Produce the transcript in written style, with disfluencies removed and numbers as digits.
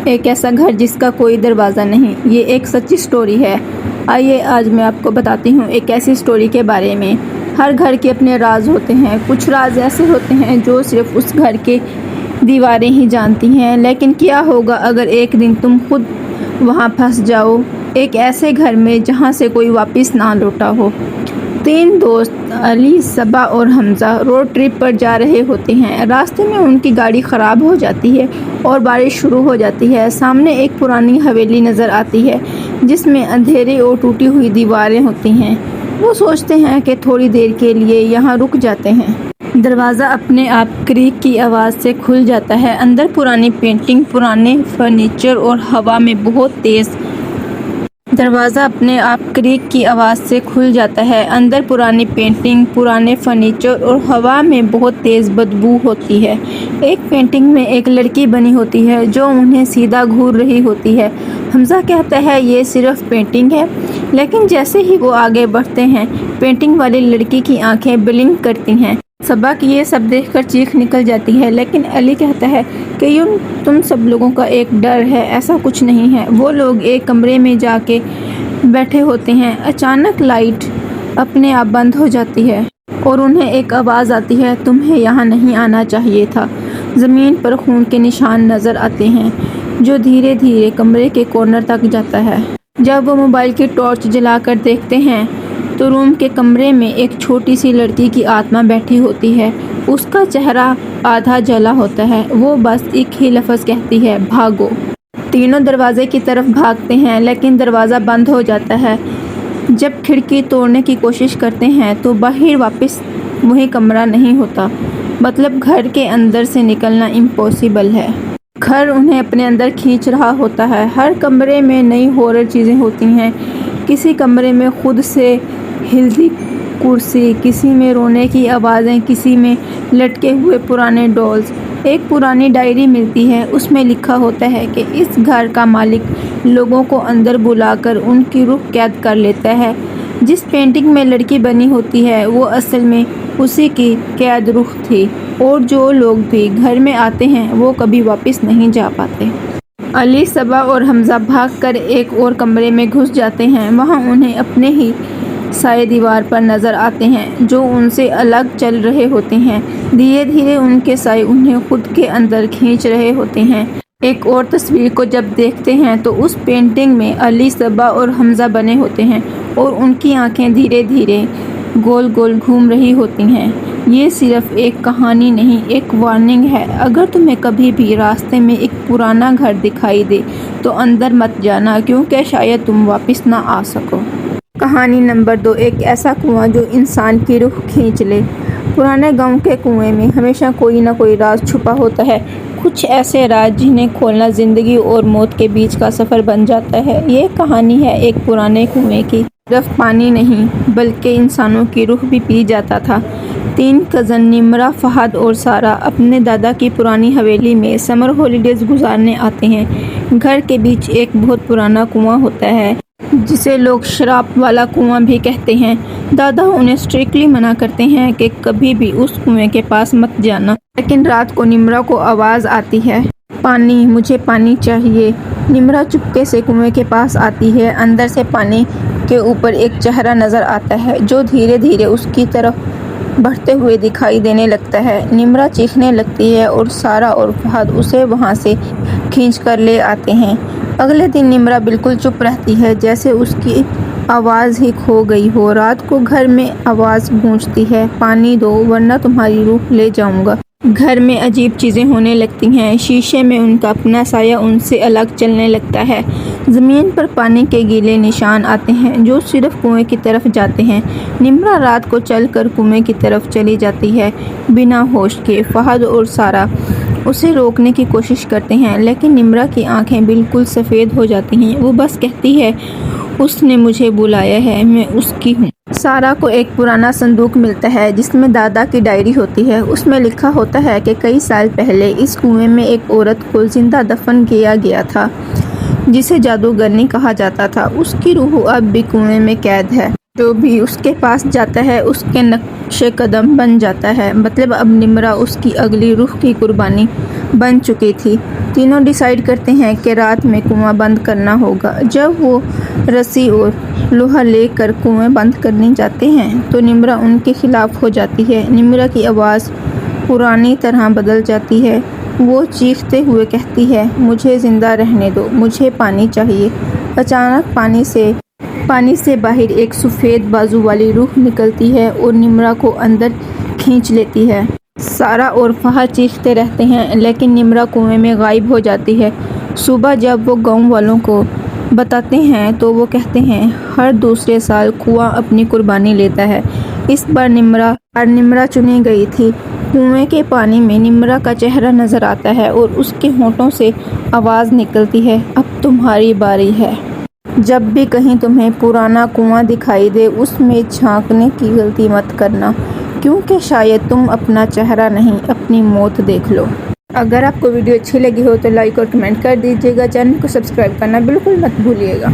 ایک ایسا گھر جس کا کوئی دروازہ نہیں، یہ ایک سچی سٹوری ہے۔ آئیے آج میں آپ کو بتاتی ہوں ایک ایسی سٹوری کے بارے میں۔ ہر گھر کے اپنے راز ہوتے ہیں، کچھ راز ایسے ہوتے ہیں جو صرف اس گھر کے دیواریں ہی جانتی ہیں، لیکن کیا ہوگا اگر ایک دن تم خود وہاں پھنس جاؤ، ایک ایسے گھر میں جہاں سے کوئی واپس نہ لوٹا ہو۔ تین دوست علی، صبا اور حمزہ روڈ ٹرپ پر جا رہے ہوتے ہیں۔ راستے میں ان کی گاڑی خراب ہو جاتی ہے اور بارش شروع ہو جاتی ہے۔ سامنے ایک پرانی حویلی نظر آتی ہے جس میں اندھیرے اور ٹوٹی ہوئی دیواریں ہوتی ہیں۔ وہ سوچتے ہیں کہ تھوڑی دیر کے لیے یہاں رک جاتے ہیں۔ دروازہ اپنے آپ کریک کی آواز سے کھل جاتا ہے۔ اندر پرانی پینٹنگ، پرانے فرنیچر اور ہوا میں بہت تیز دروازہ اپنے آپ کریک کی آواز سے کھل جاتا ہے۔ اندر پرانی پینٹنگ، پرانے فرنیچر اور ہوا میں بہت تیز بدبو ہوتی ہے۔ ایک پینٹنگ میں ایک لڑکی بنی ہوتی ہے جو انہیں سیدھا گھور رہی ہوتی ہے۔ حمزہ کہتا ہے یہ صرف پینٹنگ ہے، لیکن جیسے ہی وہ آگے بڑھتے ہیں پینٹنگ والی لڑکی کی آنکھیں بلنک کرتی ہیں۔ صبا کی یہ سب دیکھ کر چیخ نکل جاتی ہے، لیکن علی کہتا ہے کہ یہ تم سب لوگوں کا ایک ڈر ہے، ایسا کچھ نہیں ہے۔ وہ لوگ ایک کمرے میں جا کے بیٹھے ہوتے ہیں۔ اچانک لائٹ اپنے آپ بند ہو جاتی ہے اور انہیں ایک آواز آتی ہے، تمہیں یہاں نہیں آنا چاہیے تھا۔ زمین پر خون کے نشان نظر آتے ہیں جو دھیرے دھیرے کمرے کے کارنر تک جاتا ہے۔ جب وہ موبائل کی ٹارچ جلا کر دیکھتے ہیں تو روم کے کمرے میں ایک چھوٹی سی لڑکی کی آتما بیٹھی ہوتی ہے۔ اس کا چہرہ آدھا جلا ہوتا ہے۔ وہ بس ایک ہی لفظ کہتی ہے، بھاگو۔ تینوں دروازے کی طرف بھاگتے ہیں لیکن دروازہ بند ہو جاتا ہے۔ جب کھڑکی توڑنے کی کوشش کرتے ہیں تو باہر واپس وہی کمرہ نہیں ہوتا، مطلب گھر کے اندر سے نکلنا امپاسبل ہے۔ گھر انہیں اپنے اندر کھینچ رہا ہوتا ہے۔ ہر کمرے میں نئی ہارر چیزیں ہوتی ہیں۔ کسی کمرے میں خود سے ہلتی کرسی، کسی میں رونے کی آوازیں، کسی میں لٹکے ہوئے پرانے ڈالز۔ ایک پرانی ڈائری ملتی ہے، اس میں لکھا ہوتا ہے کہ اس گھر کا مالک لوگوں کو اندر بلا کر ان کی روح قید کر لیتا ہے۔ جس پینٹنگ میں لڑکی بنی ہوتی ہے وہ اصل میں اسی کی قید روح تھی، اور جو لوگ بھی گھر میں آتے ہیں وہ کبھی واپس نہیں جا پاتے۔ علی، صبا اور حمزہ بھاگ کر ایک اور کمرے میں گھس جاتے ہیں۔ وہاں انہیں اپنے ہی سائے دیوار پر نظر آتے ہیں جو ان سے الگ چل رہے ہوتے ہیں۔ دھیرے دھیرے ان کے سائے انہیں خود کے اندر کھینچ رہے ہوتے ہیں۔ ایک اور تصویر کو جب دیکھتے ہیں تو اس پینٹنگ میں علی، صبا اور حمزہ بنے ہوتے ہیں اور ان کی آنکھیں دھیرے دھیرے گول گول گھوم رہی ہوتی ہیں۔ یہ صرف ایک کہانی نہیں، ایک وارننگ ہے۔ اگر تمہیں کبھی بھی راستے میں ایک پرانا گھر دکھائی دے تو اندر مت جانا، کیونکہ شاید تم واپس نہ آ سکو۔ کہانی نمبر 2، ایک ایسا کنواں جو انسان کی روح کھینچ لے۔ پرانے گاؤں کے کنویں میں ہمیشہ کوئی نہ کوئی راز چھپا ہوتا ہے، کچھ ایسے راز جنہیں کھولنا زندگی اور موت کے بیچ کا سفر بن جاتا ہے۔ یہ کہانی ہے ایک پرانے کنویں کی۔ صرف پانی نہیں بلکہ انسانوں کی روح بھی پی جاتا تھا۔ تین کزن نمرہ، فہد اور سارہ اپنے دادا کی پرانی حویلی میں سمر ہالیڈیز گزارنے آتے ہیں۔ گھر کے بیچ ایک بہت پرانا کنواں ہوتا ہے جسے لوگ شراپ والا کنواں بھی کہتے ہیں۔ دادا انہیں اسٹرکٹلی منع کرتے ہیں کہ کبھی بھی اس کنویں کے پاس مت جانا، لیکن رات کو نمرہ کو آواز آتی ہے، پانی، مجھے پانی چاہیے۔ نمرہ چپکے سے کنویں کے پاس آتی ہے۔ اندر سے پانی کے اوپر ایک چہرہ نظر آتا ہے جو دھیرے دھیرے اس کی طرف بڑھتے ہوئے دکھائی دینے لگتا ہے۔ نمرہ چیخنے لگتی ہے اور سارہ اور فہد اسے وہاں سے کھینچ کر لے آتے ہیں۔ اگلے دن نمرہ بالکل چپ رہتی ہے، جیسے اس کی آواز ہی کھو گئی ہو۔ رات کو گھر میں آواز گونجتی ہے، پانی دو ورنہ تمہاری روح لے جاؤں گا۔ گھر میں عجیب چیزیں ہونے لگتی ہیں۔ شیشے میں ان کا اپنا سایہ ان سے الگ چلنے لگتا ہے۔ زمین پر پانی کے گیلے نشان آتے ہیں جو صرف کنویں کی طرف جاتے ہیں۔ نمرہ رات کو چل کر کنویں کی طرف چلی جاتی ہے بنا ہوش کے۔ فہد اور سارہ اسے روکنے کی کوشش کرتے ہیں، لیکن نمرہ کی آنکھیں بالکل سفید ہو جاتی ہیں۔ وہ بس کہتی ہے، اس نے مجھے بلایا ہے، میں اس کی ہوں۔ سارہ کو ایک پرانا صندوق ملتا ہے جس میں دادا کی ڈائری ہوتی ہے۔ اس میں لکھا ہوتا ہے کہ کئی سال پہلے اس کنویں میں ایک عورت کو زندہ دفن کیا گیا تھا جسے جادوگرنی کہا جاتا تھا۔ اس کی روح اب بھی کنویں میں قید ہے۔ جو بھی اس کے پاس جاتا ہے اس کے نقش قدم بن جاتا ہے۔ مطلب اب نمرہ اس کی اگلی روح کی قربانی بن چکی تھی۔ تینوں ڈیسائیڈ کرتے ہیں کہ رات میں کنواں بند کرنا ہوگا۔ جب وہ رسی اور لوہا لے کر کنویں بند کرنے جاتے ہیں تو نمرہ ان کے خلاف ہو جاتی ہے۔ نمرہ کی آواز پرانی طرح بدل جاتی ہے۔ وہ چیختے ہوئے کہتی ہے، مجھے زندہ رہنے دو، مجھے پانی چاہیے۔ اچانک پانی سے باہر ایک سفید بازو والی روح نکلتی ہے اور نمرہ کو اندر کھینچ لیتی ہے۔ سارہ اور فہد چیختے رہتے ہیں لیکن نمرہ کنویں میں غائب ہو جاتی ہے۔ صبح جب وہ گاؤں والوں کو بتاتے ہیں تو وہ کہتے ہیں، ہر دوسرے سال کنواں اپنی قربانی لیتا ہے، اس بار نمرہ چنی گئی تھی۔ کنویں کے پانی میں نمرہ کا چہرہ نظر آتا ہے اور اس کے ہونٹوں سے آواز نکلتی ہے، اب تمہاری باری ہے۔ جب بھی کہیں تمہیں پرانا کنواں دکھائی دے اس میں جھانکنے کی غلطی مت کرنا، کیونکہ شاید تم اپنا چہرہ نہیں اپنی موت دیکھ لو۔ اگر آپ کو ویڈیو اچھی لگی ہو تو لائک اور کمنٹ کر دیجیے گا۔ چینل کو سبسکرائب کرنا بالکل مت بھولیے گا۔